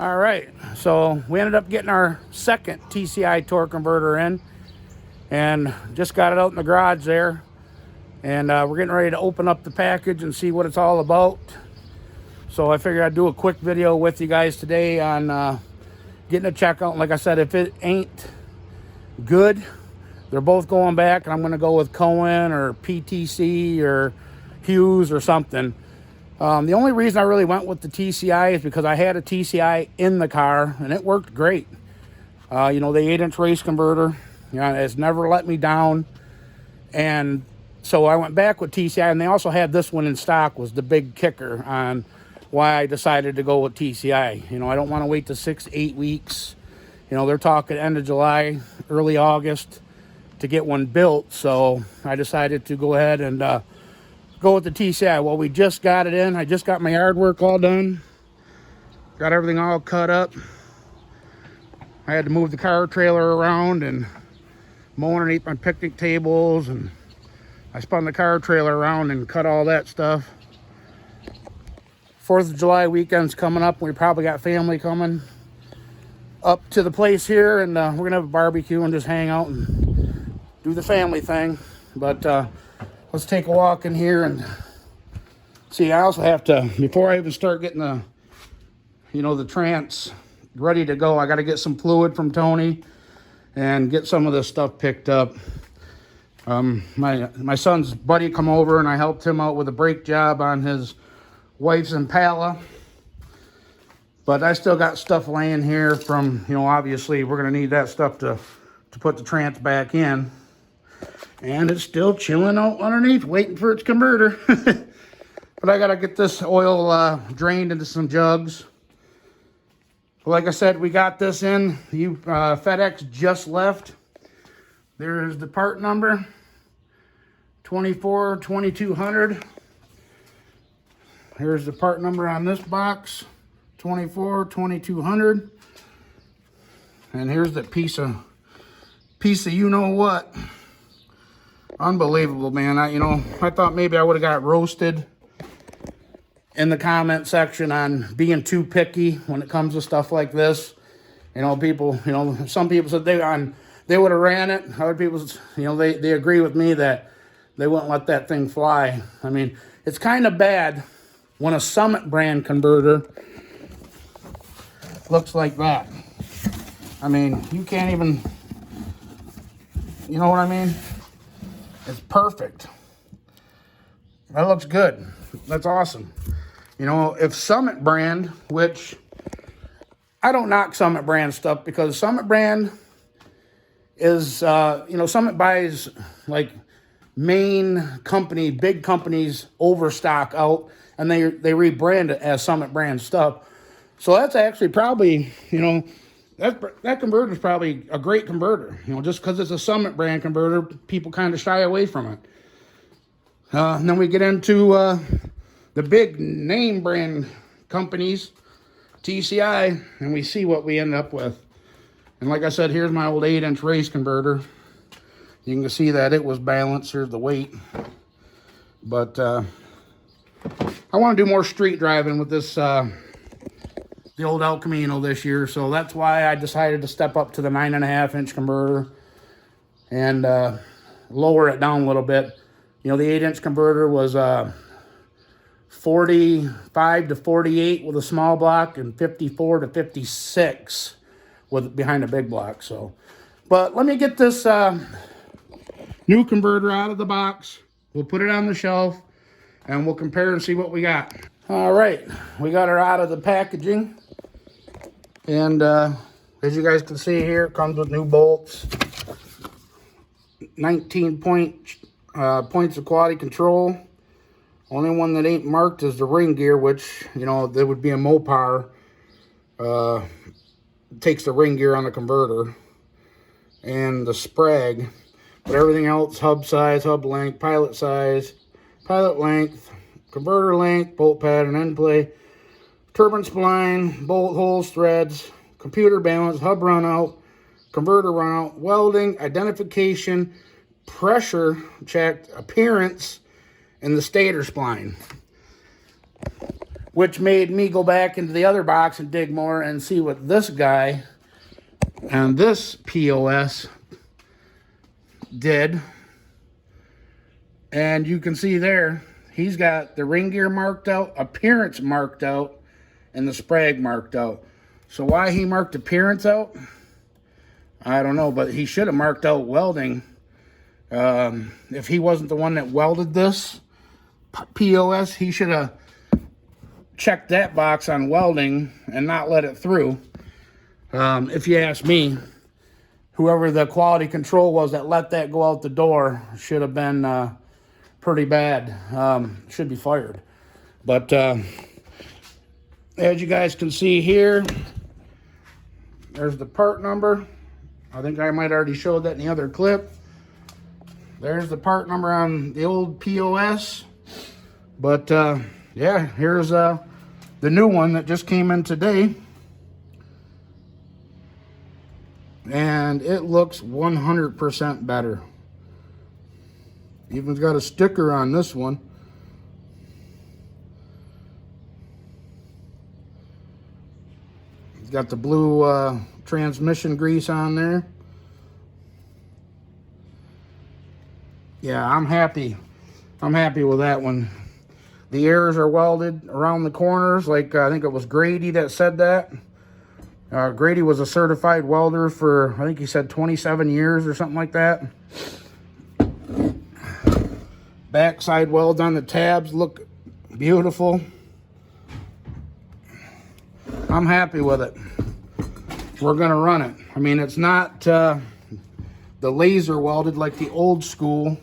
All right, so we ended up getting our second TCI torque converter in, and just got it out in the garage there. And we're getting ready to open up the package and see what it's all about. So I figured I'd do a quick video with you guys today on getting a checkout. And like I said, if it ain't good, they're both going back, and I'm going to go with Cohen or PTC or Hughes or something. The only reason I really went with the TCI is because I had a TCI in the car, and it worked great. The 8-inch race converter, it's never let me down. And so I went back with TCI, and they also had this one in stock, was the big kicker on why I decided to go with TCI. I don't want to wait to 6-8 weeks. They're talking end of July, early August to get one built. So I decided to go ahead and go with the TCI. Well, we just got it in. I just got my yard work all done. Got everything all cut up. I had to move the car trailer around and mow underneath my picnic tables, and I spun the car trailer around and cut all that stuff. 4th of July weekend's coming up. We probably got family coming up to the place here, and we're gonna have a barbecue and just hang out and do the family thing. But let's take a walk in here and see. I also have to, before I even start getting the trans ready to go, I got to get some fluid from Tony and get some of this stuff picked up. My son's buddy come over, and I helped him out with a brake job on his wife's Impala. But I still got stuff laying here from, obviously we're going to need that stuff to put the trans back in. And it's still chilling out underneath, waiting for its converter. But I got to get this oil drained into some jugs. Like I said, we got this in. FedEx just left. There's the part number, 24-2200. Here's the part number on this box, 24-2200. And here's the piece of you-know-what. Unbelievable, man. I thought maybe I would have got roasted in the comment section on being too picky when it comes to stuff like this. People, some people said they would have ran it. Other people, they agree with me that they wouldn't let that thing fly. I mean, it's kind of bad when a Summit brand converter looks like that. I mean, you can't even, you know what I mean? It's perfect. That looks good. That's awesome. If Summit brand, which I don't knock Summit brand stuff, because Summit brand is, Summit buys like main company, big companies overstock out, and they rebrand it as Summit brand stuff. So that's actually probably, that converter is probably a great converter. Just because it's a Summit brand converter, people kind of shy away from it. And then we get into the big name brand companies, TCI, and we see what we end up with. And like I said, here's my old 8-inch race converter. You can see that it was balanced. Here's the weight. But I want to do more street driving with this, the old El Camino this year. So that's why I decided to step up to the 9.5-inch converter and lower it down a little bit. The 8-inch converter was 45 to 48 with a small block, and 54 to 56 with behind a big block. So, but let me get this new converter out of the box. We'll put it on the shelf, and we'll compare and see what we got. All right, we got her out of the packaging, and as you guys can see here, it comes with new bolts, 19 points of quality control. Only one that ain't marked is the ring gear, which, there would be a Mopar. Takes the ring gear on the converter. And the Sprague. But everything else, hub size, hub length, pilot size, pilot length, converter length, bolt pattern, end play, turbine spline, bolt holes, threads, computer balance, hub runout, converter runout, welding, identification, pressure checked, appearance, and the stator spline. which made me go back into the other box and dig more and see what this guy and this POS did. And you can see there, he's got the ring gear marked out, appearance marked out, and the sprag marked out. So why he marked appearance out, I don't know, but he should have marked out welding. If he wasn't the one that welded this POS, he should have checked that box on welding and not let it through. If you ask me, whoever the quality control was that let that go out the door should have been pretty bad. Should be fired. But as you guys can see here, there's the part number. I think I might already showed that in the other clip. There's the part number on the old POS. But yeah, here's the new one that just came in today. And it looks 100% better. Even's got a sticker on this one. It's got the blue transmission grease on there. Yeah, I'm happy. I'm happy with that one. The ears are welded around the corners, like I think it was Grady that said that. Grady was a certified welder for, I think he said 27 years or something like that. Backside welds on the tabs look beautiful. I'm happy with it. We're going to run it. I mean, it's not the laser welded like the old school.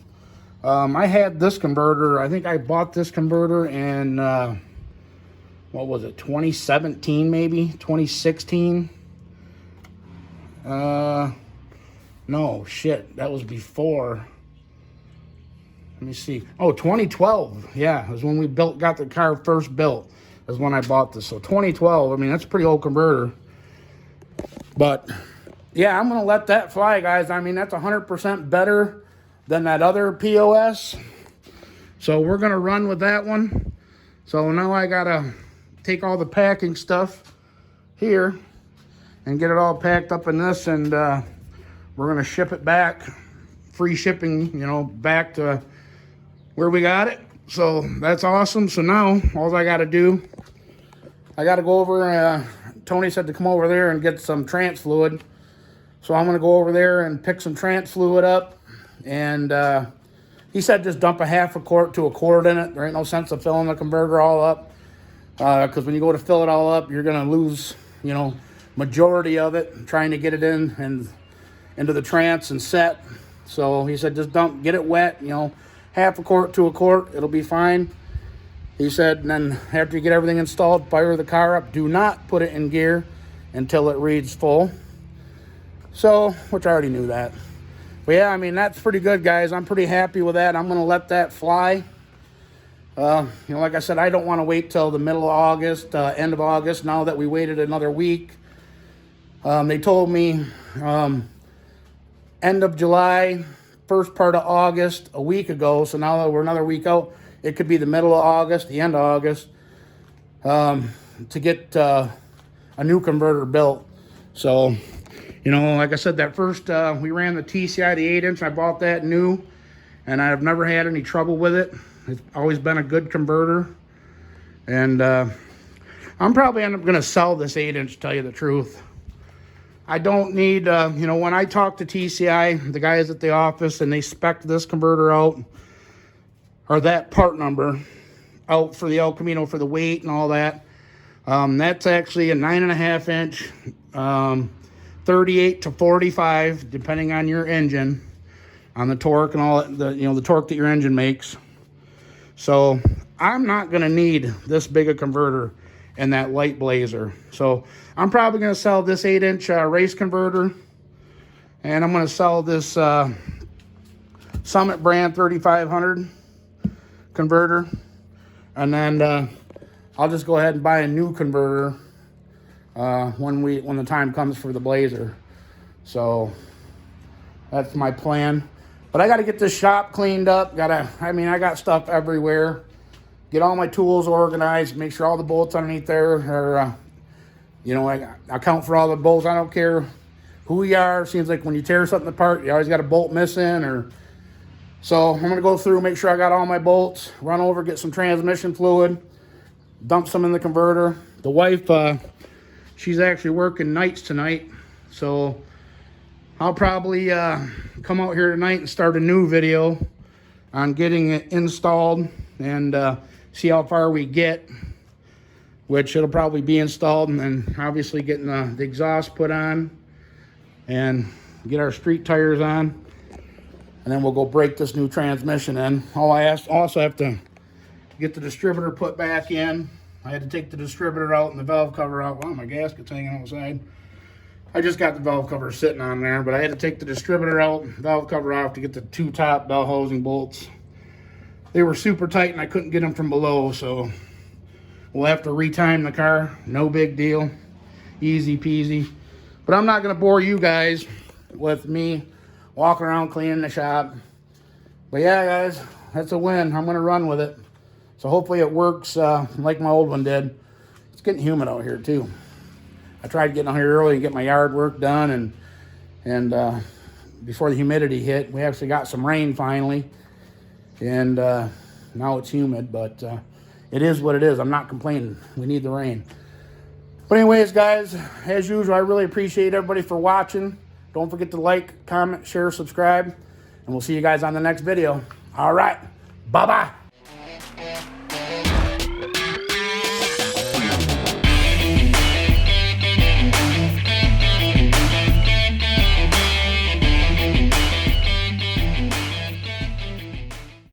I had this converter. I think I bought this converter in, what was it, 2017 maybe? 2016? No, shit. That was before. Let me see. Oh, 2012. Yeah, it was when we got the car first built. Is when I bought this. So 2012. I mean, that's a pretty old converter. But yeah, I'm gonna let that fly, guys. I mean, that's 100% better than that other POS. So we're gonna run with that one. So now I gotta take all the packing stuff here and get it all packed up in this, and we're gonna ship it back. Free shipping, you know, back to where we got it. So that's awesome. So now all I got to do, I got to go over, Tony said to come over there and get some trans fluid. So I'm going to go over there and pick some trans fluid up. And he said just dump a half a quart to a quart in it. There ain't no sense of filling the converter all up. Because when you go to fill it all up, you're going to lose, you know, majority of it trying to get it in and into the trans and set. So he said just get it wet, you know, half a quart to a quart, it'll be fine. He said, and then after you get everything installed, fire the car up. Do not put it in gear until it reads full. So, which I already knew that. But yeah, I mean, that's pretty good, guys. I'm pretty happy with that. I'm going to let that fly. You know, like I said, I don't want to wait till the middle of August, end of August, now that we waited another week. They told me end of July, first part of August, a week ago. So now that we're another week out, it could be the middle of August, the end of August, to get a new converter built. So, you know, like I said, that first, we ran the TCI, the 8-inch. I bought that new, and I've never had any trouble with it. It's always been a good converter. And I'm probably end up going to sell this 8-inch, to tell you the truth. I don't need, you know, when I talk to TCI, the guys at the office, and they spec this converter out, or that part number out for the El Camino for the weight and all that, that's actually a 9.5 inch, 38 to 45, depending on your engine, on the torque and all that, you know, the torque that your engine makes. So I'm not going to need this big a converter in that light Blazer. So I'm probably going to sell this 8-inch race converter, and I'm going to sell this Summit brand 3500 converter, and then I'll just go ahead and buy a new converter when the time comes for the Blazer. So that's my plan. But I got to get this shop cleaned up. I got stuff everywhere. get all my tools organized, make sure all the bolts underneath there are, you know, I account for all the bolts. I don't care who you are. It seems like when you tear something apart, you always got a bolt missing. Or so I'm going to go through, make sure I got all my bolts, run over, get some transmission fluid, dump some in the converter. The wife, she's actually working nights tonight, so I'll probably come out here tonight and start a new video on getting it installed and see how far we get, which it'll probably be installed, and then obviously getting the exhaust put on and get our street tires on, and then we'll go break this new transmission in. Also have to get the distributor put back in. I had to take the distributor out and the valve cover out. Wow, my gasket's hanging outside. I just got the valve cover sitting on there, but I had to take the distributor out, valve cover off to get the two top bell housing bolts. They were super tight and I couldn't get them from below, so we'll have to retime the car. No big deal. Easy peasy. But I'm not going to bore you guys with me walking around cleaning the shop. But yeah, guys, that's a win. I'm going to run with it. So hopefully it works like my old one did. It's getting humid out here too. I tried getting out here early and get my yard work done, and before the humidity hit, we actually got some rain finally. And now it's humid, but it is what it is. I'm not complaining. We need the rain. But anyways, guys, as usual, I really appreciate everybody for watching. Don't forget to like, comment, share, subscribe, and we'll see you guys on the next video. All right. Bye-bye.